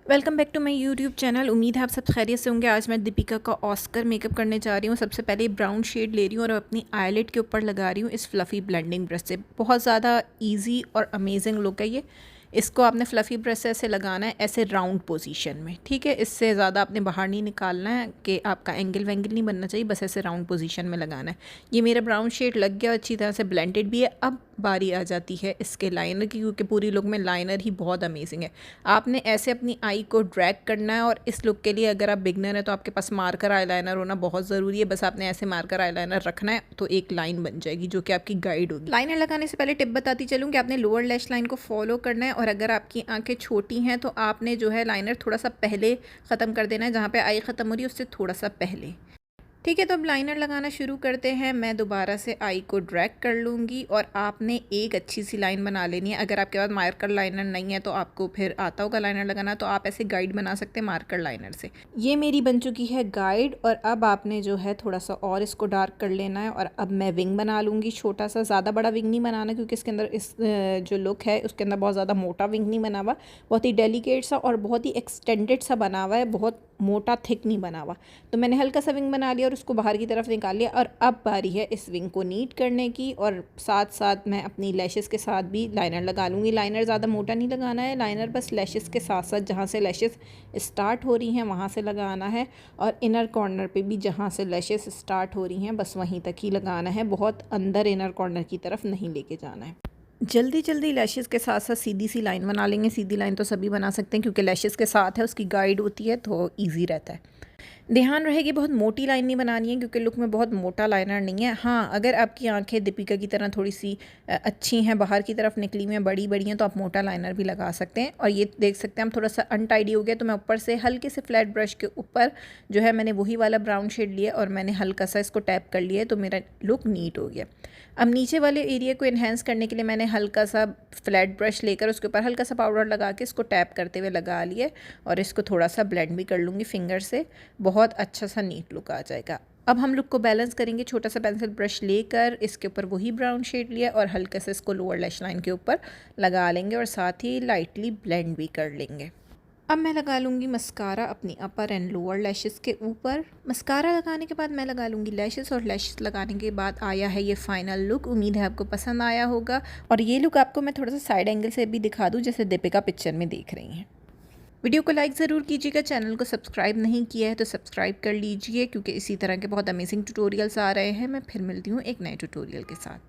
Welcome back to my YouTube channel. उम्मीद है आप सब खैरियत से होंगे। आज मैं दीपिका का ऑस्कर मेकअप करने जा रही हूँ। सबसे पहले ब्राउन शेड ले रही हूँ और अपनी आईलिड के ऊपर लगा रही हूँ इस फ्लफ़ी ब्लेंडिंग ब्रश से। बहुत ज़्यादा इजी और अमेजिंग लुक है ये। इसको आपने फ्लफ़ी ब्रश से ऐसे लगाना है, ऐसे राउंड पोजीशन में, ठीक है। इससे ज़्यादा आपने बाहर नहीं निकालना है कि आपका एंगल वेंगल नहीं बनना चाहिए, बस ऐसे राउंड पोजीशन में लगाना है। ये मेरा ब्राउन शेड लग गया, अच्छी तरह से ब्लेंडेड भी है। अब बारी आ जाती है इसके लाइनर की, क्योंकि पूरी लुक में लाइनर ही बहुत अमेजिंग है। आपने ऐसे अपनी आई को ड्रैग करना है और इस लुक के लिए अगर आप बिगनर हैं तो आपके पास मार्कर आईलाइनर होना बहुत ज़रूरी है। बस आपने ऐसे मार्कर आईलाइनर रखना है तो एक लाइन बन जाएगी जो कि आपकी गाइड होगी। लाइनर लगाने से पहले टिप बताती चलूँ कि आपने लोअर लैश लाइन को फॉलो करना है, और अगर आपकी आंखें छोटी हैं तो आपने जो है लाइनर थोड़ा सा पहले ख़त्म कर देना है, जहाँ पे आई ख़त्म हो रही है उससे थोड़ा सा पहले, ठीक है। तो अब लाइनर लगाना शुरू करते हैं। मैं दोबारा से आई को ड्रैग कर लूँगी और आपने एक अच्छी सी लाइन बना लेनी है। अगर आपके पास मार्कर लाइनर नहीं है तो आपको फिर आता होगा लाइनर लगाना, तो आप ऐसे गाइड बना सकते हैं मार्कर लाइनर से। ये मेरी बन चुकी है गाइड, और अब आपने जो है थोड़ा सा और इसको डार्क कर लेना है। और अब मैं विंग बना लूँगी छोटा सा, ज़्यादा बड़ा विंग नहीं बनाना, क्योंकि इसके अंदर इस जो लुक है उसके अंदर बहुत ज़्यादा मोटा विंग नहीं बना हुआ, बहुत ही डेलिकेट सा और बहुत ही एक्सटेंडेड सा बना हुआ है, बहुत मोटा थिक नहीं बना हुआ। तो मैंने हल्का सा विंग बना लिया और उसको बाहर की तरफ निकाल लिया। और अब बारी है इस विंग को नीट करने की, और साथ साथ मैं अपनी लैशेस के साथ भी लाइनर लगा लूँगी। लाइनर ज़्यादा मोटा नहीं लगाना है, लाइनर बस लैशेस के साथ साथ जहाँ से लैशेस स्टार्ट हो रही हैं वहाँ से लगाना है, और इनर कॉर्नर पे भी जहाँ से लैशेस स्टार्ट हो रही हैं बस वहीं तक ही लगाना है, बहुत अंदर इनर कॉर्नर की तरफ नहीं लेके जाना है। जल्दी जल्दी लैशेस के साथ साथ सीधी सी लाइन बना लेंगे। सीधी लाइन तो सभी बना सकते हैं, क्योंकि लैशेस के साथ है उसकी गाइड होती है तो ईजी रहता है। ध्यान रहे कि बहुत मोटी लाइन नहीं बनानी है, क्योंकि लुक में बहुत मोटा लाइनर नहीं है। हाँ, अगर आपकी आंखें दीपिका की तरह थोड़ी सी अच्छी हैं, बाहर की तरफ निकली हुई हैं, बड़ी बड़ी हैं, तो आप मोटा लाइनर भी लगा सकते हैं। और ये देख सकते हैं हम थोड़ा सा अनटाइडी हो गया, तो मैं ऊपर से हल्के से फ्लैट ब्रश के ऊपर जो है मैंने वही वाला ब्राउन शेड लिया और मैंने हल्का सा इसको टैप कर लिया, तो मेरा लुक नीट हो गया। अब नीचे वाले एरिया को इन्हेंस करने के लिए मैंने हल्का सा फ्लैट ब्रश लेकर उसके ऊपर हल्का सा पाउडर लगा के इसको टैप करते हुए लगा लिए, और इसको थोड़ा सा ब्लेंड भी कर लूँगी फिंगर से। बहुत अच्छा सा नीट लुक आ जाएगा। अब हम लुक को बैलेंस करेंगे। छोटा सा पेंसिल ब्रश लेकर इसके ऊपर वही ब्राउन शेड लिया और हल्के से इसको लोअर लैश लाइन के ऊपर लगा लेंगे, और साथ ही लाइटली ब्लेंड भी कर लेंगे। अब मैं लगा लूँगी मस्कारा अपनी अपर एंड लोअर लैशेस के ऊपर। मस्कारा लगाने के बाद मैं लगा लूँगी लैशेस, और लैशेस लगाने के बाद आया है ये फाइनल लुक। उम्मीद है आपको पसंद आया होगा, और ये लुक आपको मैं थोड़ा सा साइड एंगल से भी दिखा दूँ, जैसे दीपिका पिक्चर में देख रही हैं। वीडियो को लाइक ज़रूर कीजिएगा। चैनल को सब्सक्राइब नहीं किया है तो सब्सक्राइब कर लीजिए, क्योंकि इसी तरह के बहुत अमेजिंग ट्यूटोरियल्स आ रहे हैं। मैं फिर मिलती हूँ एक नए ट्यूटोरियल के साथ।